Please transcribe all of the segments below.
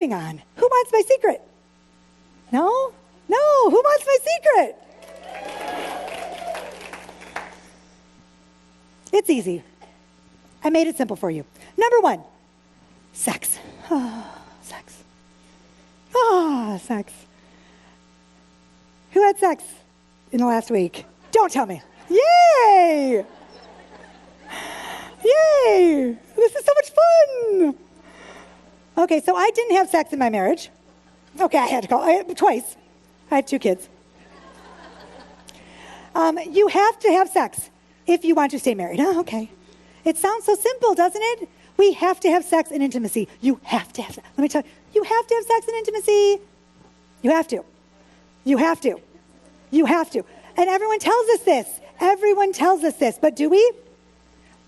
on. Who wants my secret? No? No, who wants my secret? It's easy. I made it simple for you. Number 1, sex. Oh, sex. Oh, sex. Who had sex in the last week? Don't tell me. Yay! Yay! This is so much fun. Okay, so I didn't have sex in my marriage. Okay, I had to call twice. I had 2 kids. You have to have sex if you want to stay married. Oh, okay. It sounds so simple, doesn't it? We have to have sex and intimacy. You have to have sex. Let me tell you, you have to have sex and intimacy. You have to. You have to. You have to. And everyone tells us this. Everyone tells us this. But do we?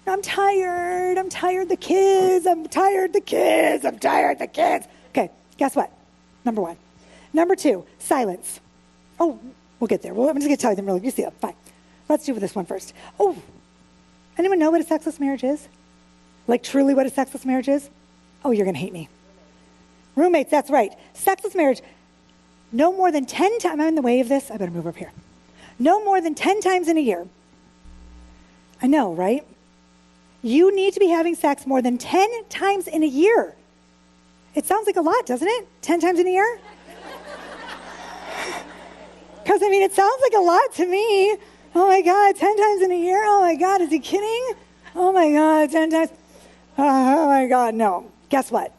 I'm tired. I'm tired of the kids. I'm tired of the kids. I'm tired of the kids. Okay, guess what? Number 1. Number 2, silence. Oh, we'll get there. Well, I'm just going to tell you them really. You see them. Fine. Let's do this one first. Oh, anyone know what a sexless marriage is? Like truly what a sexless marriage is? Oh, you're going to hate me. Roommates, that's right. Sexless marriage, no more than 10 times. I'm in the way of this. I better move over here. No more than 10 times in a year. I know, right? You need to be having sex more than 10 times in a year. It sounds like a lot, doesn't it? 10 times in a year? Because, I mean, it sounds like a lot to me. Oh, my God, 10 times in a year? Oh, my God, is he kidding? Oh, my God, 10 times. Oh, my God, no. Guess what?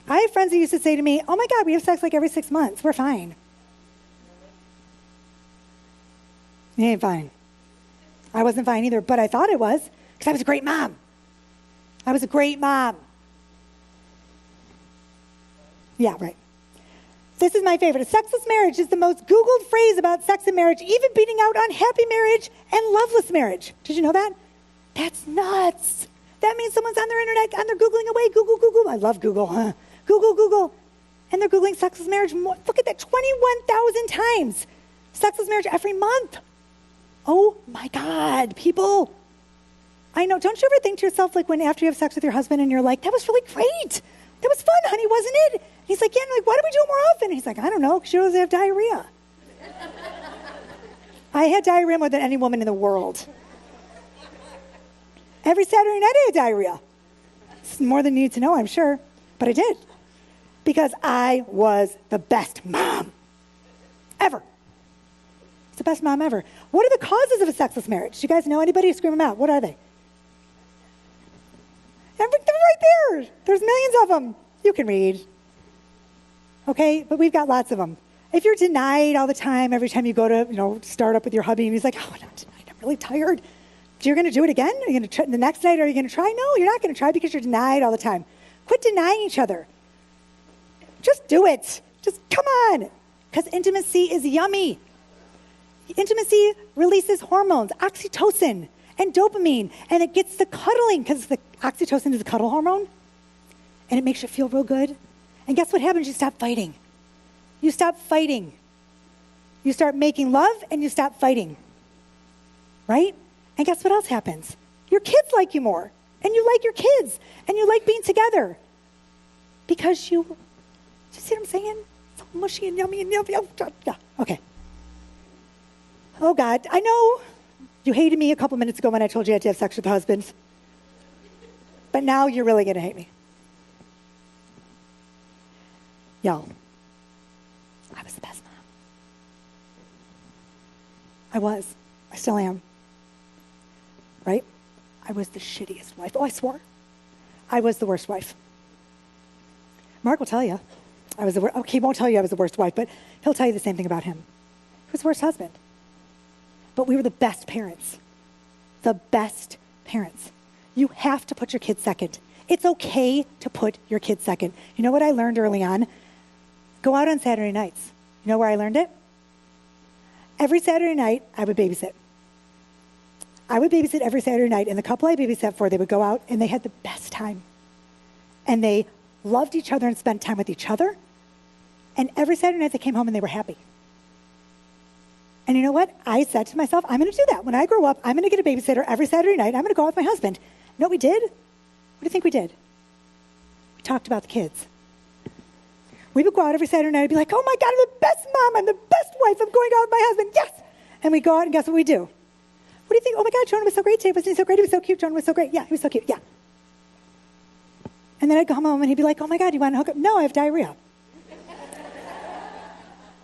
I have friends that used to say to me, oh, my God, we have sex like every 6 months. We're fine. You ain't fine. I wasn't fine either, but I thought I was because I was a great mom. I was a great mom. Yeah, right. This is my favorite. A sexless marriage is the most Googled phrase about sex and marriage, even beating out unhappy marriage and loveless marriage. Did you know that? That's nuts. That means someone's on their internet and they're Googling away. Google, Google. I love Google, huh? Google, Google. And they're Googling sexless marriage. Look at that, 21,000 times. Sexless marriage every month. Oh my God, people. I know, don't you ever think to yourself, like when after you have sex with your husband and you're like, that was really great. That was fun, honey, wasn't it? And he's like, yeah, and I'm like, why do we do it more often? And he's like, I don't know, because you always have diarrhea. I had diarrhea more than any woman in the world. Every Saturday night I had diarrhea. It's more than you need to know, I'm sure. But I did. Because I was the best mom ever. It's the best mom ever. What are the causes of a sexless marriage? Do you guys know anybody? Scream them out. What are they? They're right there. There's millions of them. You can read. Okay? But we've got lots of them. If you're denied all the time, every time you go to, start up with your hubby and he's like, oh, I'm not denied. I'm really tired. You're going to do it again? Are you going to try the next night? Are you going to try? No, you're not going to try because you're denied all the time. Quit denying each other. Just do it. Just come on. Because intimacy is yummy. Intimacy releases hormones, oxytocin and dopamine, and it gets the cuddling because the oxytocin is a cuddle hormone, and it makes you feel real good. And guess what happens? You stop fighting. You stop fighting. You start making love, and you stop fighting. Right? And guess what else happens? Your kids like you more, and you like your kids, and you like being together. Because do you see what I'm saying? So mushy and yummy and yummy. Yeah. Okay. Oh, God, I know you hated me a couple minutes ago when I told you I had to have sex with husbands. But now you're really going to hate me. Y'all, I was the best mom. I was. I still am. Right? I was the shittiest wife. Oh, I swore. I was the worst wife. Mark will tell you. He won't tell you I was the worst wife, but he'll tell you the same thing about him. He was the worst husband. But we were the best parents. The best parents. You have to put your kids second. It's okay to put your kids second. You know what I learned early on? Go out on Saturday nights. You know where I learned it? Every Saturday night, I would babysit. I would babysit every Saturday night, and the couple I babysat for, they would go out, and they had the best time. And they loved each other and spent time with each other. And every Saturday night, they came home, and they were happy. And you know what? I said to myself, I'm going to do that. When I grow up, I'm going to get a babysitter every Saturday night. I'm going to go out with my husband. You know what we did? What do you think we did? We talked about the kids. We would go out every Saturday night and be like, oh my God, I'm the best mom, I'm the best wife, I'm going out with my husband, yes! And we go out and guess what we do? What do you think? Oh my God, Jonah was so great today, wasn't he so great? He was so cute, Jonah was so great. Yeah, he was so cute, yeah. And then I'd come home and he'd be like, oh my God, you want to hook up? No, I have diarrhea.